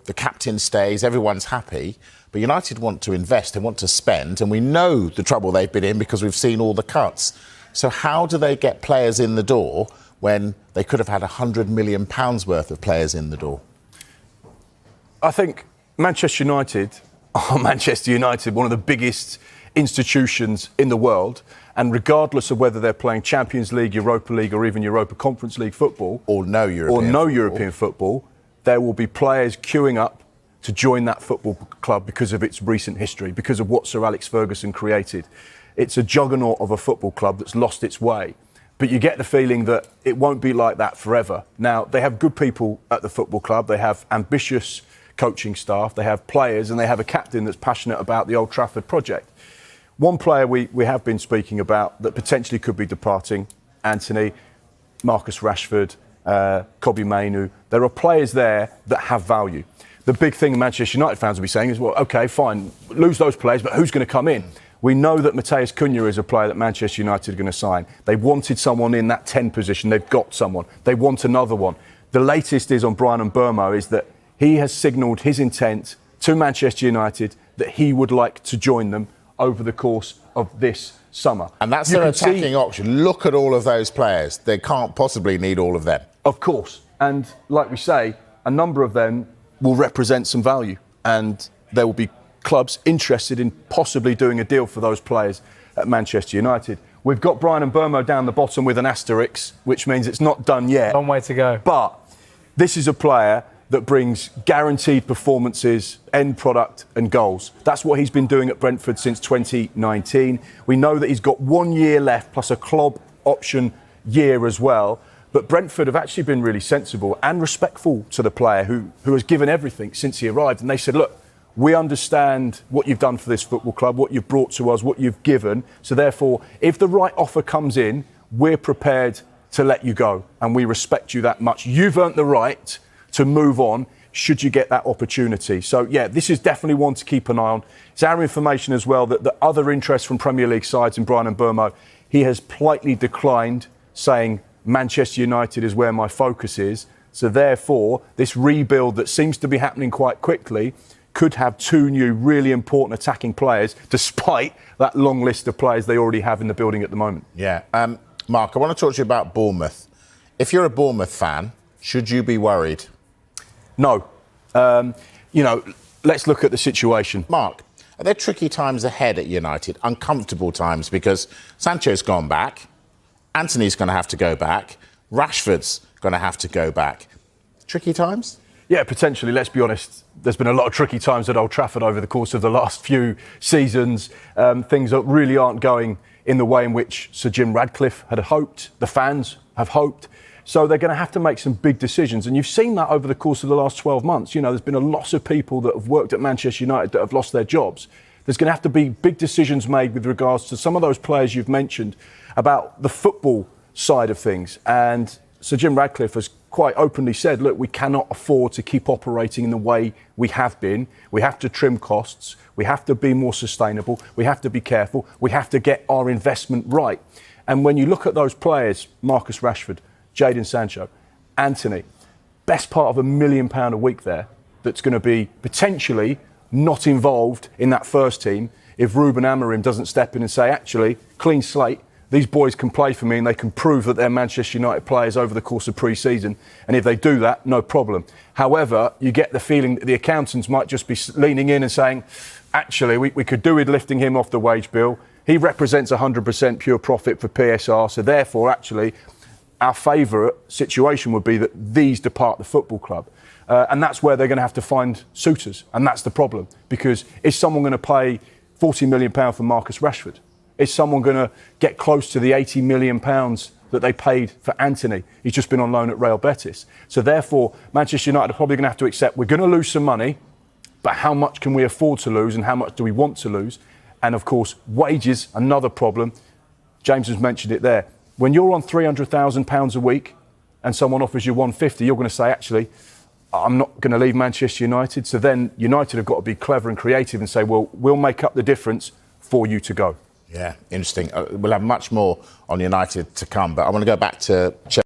the captain stays, everyone's happy. But United want to invest, they want to spend, and we know the trouble they've been in because we've seen all the cuts. So how do they get players in the door when they could have had £100 million worth of players in the door? I think Manchester United are Manchester United, one of the biggest institutions in the world, and regardless of whether they're playing Champions League, Europa League or even Europa Conference League football or no European football, there will be players queuing up to join that football club because of its recent history, because of what Sir Alex Ferguson created. It's a juggernaut of a football club that's lost its way, but you get the feeling that it won't be like that forever. Now, they have good people at the football club, they have ambitious coaching staff, they have players, and they have a captain that's passionate about the Old Trafford project. One player we have been speaking about that potentially could be departing, Anthony, Marcus Rashford, Kobbie Mainoo. There are players there that have value. The big thing Manchester United fans will be saying is, well, OK, fine, lose those players, but who's going to come in? We know that Matheus Cunha is a player that Manchester United are going to sign. They wanted someone in that 10 position. They've got someone. They want another one. The latest is on Bryan Mbeumo is that he has signalled his intent to Manchester United that he would like to join them over the course of this summer. And that's their attacking option. Look at all of those players. They can't possibly need all of them. Of course. And like we say, a number of them will represent some value. And there will be clubs interested in possibly doing a deal for those players at Manchester United. We've got Bryan Mbeumo down the bottom with an asterisk, which means it's not done yet. Long way to go. But this is a player that brings guaranteed performances, end product and goals. That's what he's been doing at Brentford since 2019. We know that he's got 1 year left plus a club option year as well. But Brentford have actually been really sensible and respectful to the player who has given everything since he arrived. And they said, look, we understand what you've done for this football club, what you've brought to us, what you've given. So therefore, if the right offer comes in, we're prepared to let you go. And we respect you that much. You've earned the right to move on should you get that opportunity. So, yeah, this is definitely one to keep an eye on. It's our information as well that the other interest from Premier League sides in Bryan Mbeumo, he has politely declined, saying Manchester United is where my focus is. So, therefore, this rebuild that seems to be happening quite quickly could have two new really important attacking players, despite that long list of players they already have in the building at the moment. Yeah. Mark, I want to talk to you about Bournemouth. If you're a Bournemouth fan, should you be worried? No. You know, let's look at the situation. Mark, are there tricky times ahead at United? Uncomfortable times because Sancho's gone back, Anthony's going to have to go back, Rashford's going to have to go back. Tricky times? Yeah, potentially. Let's be honest. There's been a lot of tricky times at Old Trafford over the course of the last few seasons. Things that really aren't going in the way in which Sir Jim Ratcliffe had hoped, the fans have hoped. So they're going to have to make some big decisions. And you've seen that over the course of the last 12 months. You know, there's been a lot of people that have worked at Manchester United that have lost their jobs. There's going to have to be big decisions made with regards to some of those players you've mentioned about the football side of things. And Sir Jim Ratcliffe has quite openly said, look, we cannot afford to keep operating in the way we have been. We have to trim costs. We have to be more sustainable. We have to be careful. We have to get our investment right. And when you look at those players, Marcus Rashford, Jadon Sancho, Anthony, best part of £1 million a week there that's going to be potentially not involved in that first team if Ruben Amorim doesn't step in and say, actually, clean slate, these boys can play for me and they can prove that they're Manchester United players over the course of pre-season. And if they do that, no problem. However, you get the feeling that the accountants might just be leaning in and saying, actually, we could do with lifting him off the wage bill. He represents 100% pure profit for PSR. So therefore, actually, our favourite situation would be that these depart the football club. And that's where they're going to have to find suitors. And that's the problem. Because is someone going to pay £40 million for Marcus Rashford? Is someone going to get close to the £80 million that they paid for Anthony? He's just been on loan at Real Betis. So therefore, Manchester United are probably going to have to accept we're going to lose some money, but how much can we afford to lose and how much do we want to lose? And of course, wages, another problem. James has mentioned it there. When you're on £300,000 a week and someone offers you 150, you're going to say, actually, I'm not going to leave Manchester United. So then United have got to be clever and creative and say, well, we'll make up the difference for you to go. Yeah, interesting. We'll have much more on United to come, but I want to go back to Chelsea.